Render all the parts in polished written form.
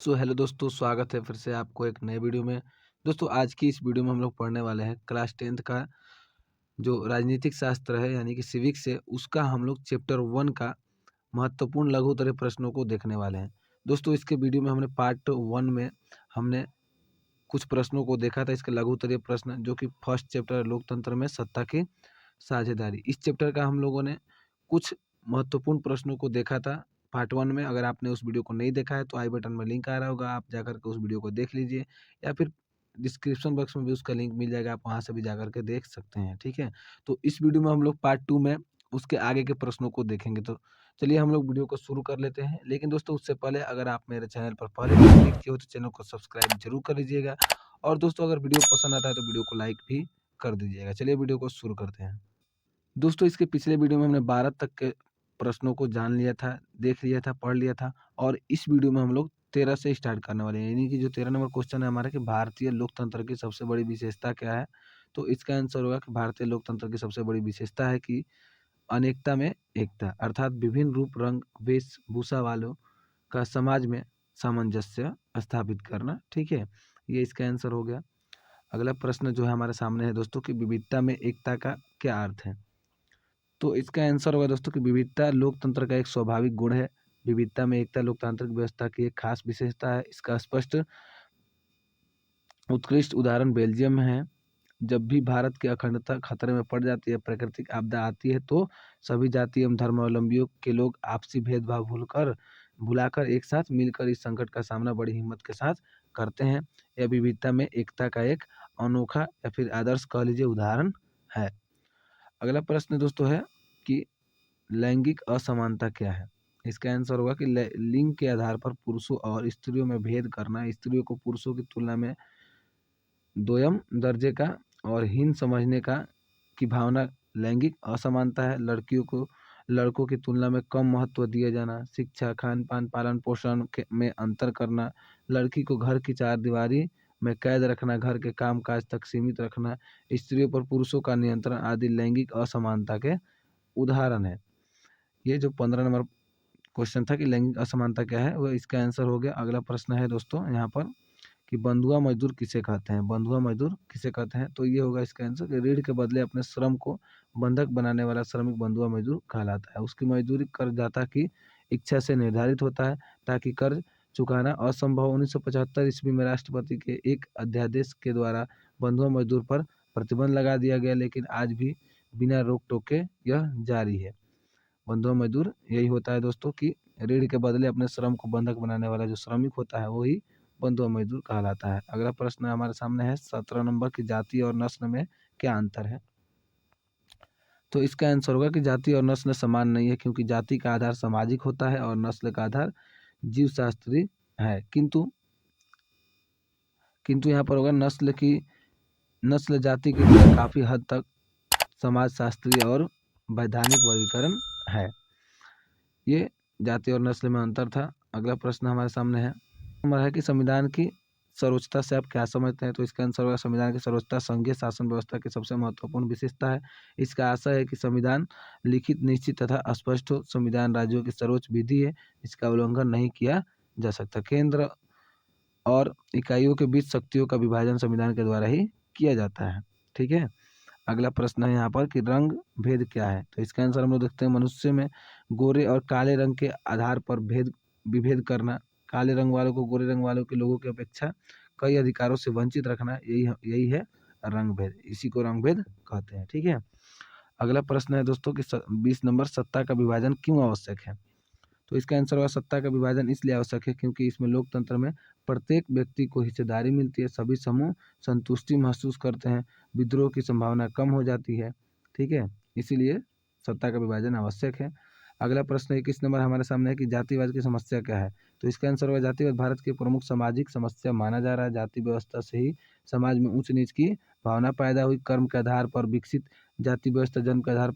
Hello दोस्तों, स्वागत है फिर से आपको एक नए वीडियो में। दोस्तों, आज की इस वीडियो में हम लोग पढ़ने वाले हैं क्लास 10th का जो राजनीतिक शास्त्र है यानी कि सिविक्स है, उसका हम लोग चैप्टर 1 का महत्वपूर्ण लघुत्तरीय प्रश्नों को देखने वाले हैं। दोस्तों, इसके वीडियो में हमने पार्ट 1 में हमने कुछ प्रश्नों को देखा था, इसके लघुत्तरीय प्रश्न जो कि फर्स्ट चैप्टर है लोकतंत्र में सत्ता की साझेदारी। इस चैप्टर का हम लोगों ने कुछ महत्वपूर्ण प्रश्नों को देखा था पार्ट 1 में। अगर आपने उस वीडियो को नहीं देखा है तो आई बटन में लिंक आ रहा होगा, आप जाकर के उस वीडियो को देख लीजिए, या फिर डिस्क्रिप्शन बॉक्स में भी उसका लिंक मिल जाएगा, आप वहाँ से भी जाकर के देख सकते हैं। ठीक है, तो इस वीडियो में हम लोग पार्ट 2 में उसके आगे के प्रश्नों को देखेंगे। तो चलिए हम लोग वीडियो को शुरू कर लेते हैं। लेकिन दोस्तों, उससे पहले अगर आप मेरे चैनल पर पहले विजिट किए हो तो चैनल को सब्सक्राइब जरूर कर लीजिएगा, और दोस्तों अगर वीडियो पसंद आता है तो वीडियो को लाइक भी कर दीजिएगा। चलिए वीडियो को शुरू करते हैं। दोस्तों, इसके पिछले वीडियो में हमने 12 तक के प्रश्नों को जान लिया था, देख लिया था, पढ़ लिया था, और इस वीडियो में हम लोग 13 से स्टार्ट करने वाले हैं। यानी कि जो 13 नंबर क्वेश्चन है हमारा कि भारतीय लोकतंत्र की सबसे बड़ी विशेषता क्या है? तो इसका आंसर होगा कि भारतीय लोकतंत्र की सबसे बड़ी विशेषता है कि अनेकता में एकता, अर्थात विभिन्न रूप, रंग, वेशभूषा वालों का समाज में सामंजस्य स्थापित करना। ठीक है, ये इसका आंसर हो गया। अगला प्रश्न जो है हमारे सामने है दोस्तों कि विविधता में एकता का क्या अर्थ है? तो इसका आंसर होगा दोस्तों कि विविधता लोकतंत्र का एक स्वाभाविक गुण है। विविधता में एकता लोकतांत्रिक व्यवस्था की एक खास विशेषता है। इसका स्पष्ट उत्कृष्ट उदाहरण बेल्जियम में है। जब भी भारत की अखंडता खतरे में पड़ जाती है, प्राकृतिक आपदा आती है, तो सभी जाति एवं धर्मावलंबियों के लोग आपसी भेदभाव भुलाकर एक साथ मिलकर इस संकट का सामना बड़ी हिम्मत के साथ करते हैं। यह विविधता में एकता का एक अनोखा या फिर आदर्श कह लीजिए उदाहरण है। अगला प्रश्न दोस्तों है कि लैंगिक असमानता क्या है? इसका आंसर होगा कि लिंग के आधार पर पुरुषों और स्त्रियों में भेद करना, स्त्रियों को पुरुषों की तुलना में दोयम दर्जे का और हीन समझने का की भावना लैंगिक असमानता है। लड़कियों को लड़कों की तुलना में कम महत्व दिया जाना, शिक्षा, खान पान, पालन पोषण में अंतर करना, लड़की को घर की चार दीवारी में कैद रखना, घर के काम काज तक सीमित रखना, स्त्रियों पर पुरुषों का नियंत्रण आदि लैंगिक असमानता के उदाहरण है। ये जो 15 नंबर क्वेश्चन था कि लैंगिक असमानता क्या है, वो इसका आंसर हो गया। अगला प्रश्न है दोस्तों यहाँ पर कि बंधुआ मजदूर किसे कहते हैं? बंधुआ मजदूर किसे कहते हैं? तो ये होगा इसका आंसर कि ऋण के बदले अपने श्रम को बंधक बनाने वाला श्रमिक बंधुआ मजदूर कहलाता है। उसकी मजदूरी करदाता की इच्छा से निर्धारित होता है ताकि कर्ज चुकाना असंभव। 1975 ईस्वी में राष्ट्रपति के एक अध्यादेश के द्वारा बंधुआ मजदूर पर प्रतिबंध लगा दिया गया, लेकिन आज भी बिना रोक टोके यह जारी है। बंधुआ मजदूर यही होता है दोस्तों कि ऋण के बदले अपने श्रम को बंधक बनाने वाला जो श्रमिक होता है वही बंधुआ मजदूर कहलाता है। अगला प्रश्न हमारे सामने है 17 नंबर की जाति और नस्ल में क्या अंतर है? तो इसका आंसर होगा कि जाति और नस्ल समान नहीं है, क्योंकि जाति का आधार सामाजिक होता है और नस्ल का आधार जीवशास्त्री है। किंतु यहाँ पर होगा नस्ल जाति के लिए काफी हद तक समाजशास्त्रीय और वैधानिक वर्गीकरण है। ये जाति और नस्ल में अंतर था। अगला प्रश्न हमारे सामने है नंबर है कि संविधान की सर्वोच्चता से आप क्या समझते हैं? तो इसका आंसर होगा संविधान की सर्वोच्चता संघीय शासन व्यवस्था की सबसे महत्वपूर्ण विशेषता है। इसका आशय है कि संविधान लिखित, निश्चित तथा स्पष्ट हो। संविधान राज्यों की सर्वोच्च विधि है, इसका उल्लंघन नहीं किया जा सकता। केंद्र और इकाइयों के बीच शक्तियों का विभाजन संविधान के द्वारा ही किया जाता है। ठीक है, अगला प्रश्न है यहाँ पर कि रंग भेद क्या है? तो इसका आंसर हम लोग देखते हैं मनुष्य में गोरे और काले रंग के आधार पर विभेद करना, काले रंग वालों को गोरे रंग वालों के लोगों की अपेक्षा कई अधिकारों से वंचित रखना, यही है रंग भेद। इसी को रंग भेद कहते हैं। ठीक है, अगला प्रश्न है दोस्तों कि 20 नंबर सत्ता का विभाजन क्यों आवश्यक है? तो इसका आंसर होगा सत्ता का विभाजन इसलिए आवश्यक है क्योंकि इसमें लोकतंत्र में प्रत्येक व्यक्ति को हिस्सेदारी मिलती है, सभी समूह संतुष्टि महसूस करते हैं, विद्रोह की संभावना कम हो जाती है। ठीक है, इसीलिए सत्ता का विभाजन आवश्यक है। अगला प्रश्न 21 नंबर हमारे सामने है कि जातिवाद की समस्या क्या है? तो इसका आंसर होगा जातिवाद भारत की प्रमुख सामाजिक समस्या माना जा रहा है। जाति व्यवस्था से ही समाज में ऊंच नीच की भावना पैदा हुई। कर्म के आधार पर विकसित जाति व्यवस्था जन्म के आधार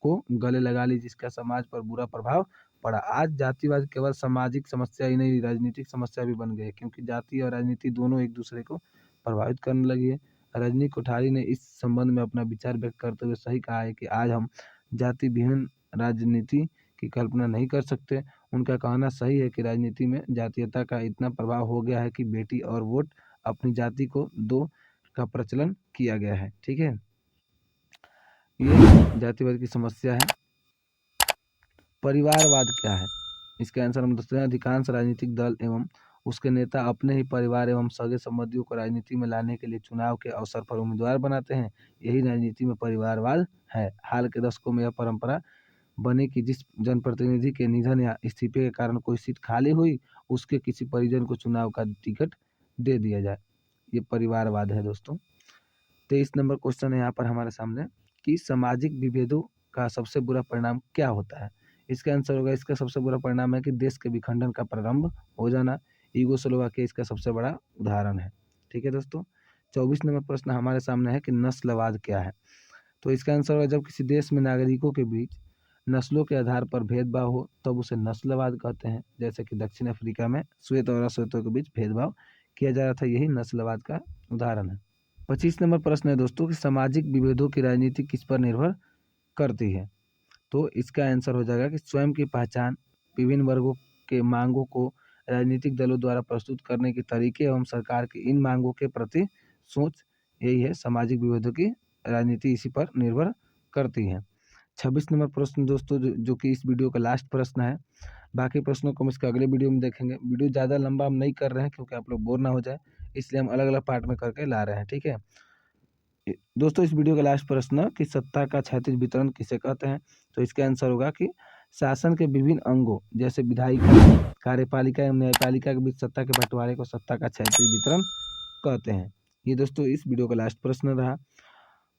को गले लगा ली, जिसका समाज पर बुरा प्रभाव पड़ा। आज जातिवाद केवल सामाजिक समस्या ही नहीं, राजनीतिक समस्या भी बन गई है, क्योंकि जाति और राजनीति दोनों एक दूसरे को प्रभावित करने लगी है। रजनी कोठारी ने इस संबंध में अपना विचार व्यक्त करते हुए सही कहा है कि आज हम जाति विहीन राजनीति की कल्पना नहीं कर सकते। उनका कहना सही है कि राजनीति में जातीयता का इतना प्रभाव हो गया है कि बेटी और वोट अपनी जाति को दो का प्रचलन किया गया है। ठीक है, ये जातिवाद की समस्या है। परिवारवाद क्या है? इसका आंसर हम दोस्तों, अधिकांश राजनीतिक दल एवं उसके नेता अपने ही परिवार एवं सगे संबंधियों को राजनीति में लाने के लिए चुनाव के अवसर पर उम्मीदवार बनाते हैं। यही राजनीति में परिवारवाद है। हाल के दशकों में यह परंपरा बनी कि जिस जनप्रतिनिधि के निधन या इस्तीफे के कारण कोई सीट खाली हुई, उसके किसी परिजन को चुनाव का टिकट दे दिया जाए। ये परिवारवाद है दोस्तों। 23 नंबर क्वेश्चन है यहाँ पर हमारे सामने कि सामाजिक विभेदों का सबसे बुरा परिणाम क्या होता है? इसका आंसर होगा, इसका सबसे बुरा परिणाम है कि देश के विखंडन का प्रारंभ हो जाना। यूगोस्लोवाकिया इसका सबसे बड़ा उदाहरण है। ठीक है दोस्तों, 24 नंबर प्रश्न हमारे सामने है कि नस्लवाद क्या है? तो इसका आंसर होगा, जब किसी देश में नागरिकों के बीच नस्लों के आधार पर भेदभाव हो तब उसे नस्लवाद कहते हैं। जैसे कि दक्षिण अफ्रीका में श्वेत और अश्वेतों के बीच भेदभाव किया जा रहा था, यही नस्लवाद का उदाहरण है। 25 नंबर प्रश्न है दोस्तों कि सामाजिक विभेदों की राजनीति किस पर निर्भर करती है? तो इसका आंसर हो जाएगा कि स्वयं की पहचान, विभिन्न वर्गों के मांगों को राजनीतिक दलों द्वारा प्रस्तुत करने के तरीके एवं सरकार की इन मांगों के प्रति सोच, यही है सामाजिक विभेदों की राजनीति, इसी पर निर्भर करती है। 26 नंबर प्रश्न दोस्तों, जो कि इस वीडियो का लास्ट प्रश्न है। बाकी प्रश्नों को हम इसके अगले वीडियो में देखेंगे। वीडियो ज़्यादा लंबा हम नहीं कर रहे हैं क्योंकि आप लोग बोर ना हो जाए, इसलिए हम अलग अलग पार्ट में करके ला रहे हैं। ठीक है दोस्तों, इस वीडियो का लास्ट प्रश्न कि सत्ता का क्षैतिज वितरण किसे कहते हैं? तो इसका आंसर होगा कि शासन के विभिन्न अंगों जैसे विधायिका, कार्यपालिका एवं न्यायपालिका के बीच सत्ता के बंटवारे को सत्ता का क्षैतिज वितरण कहते हैं। ये दोस्तों इस वीडियो का लास्ट प्रश्न रहा।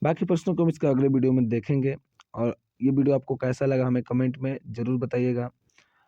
बाकी प्रश्नों को हम इसके अगले वीडियो में देखेंगे। और ये वीडियो आपको कैसा लगा हमें कमेंट में ज़रूर बताइएगा।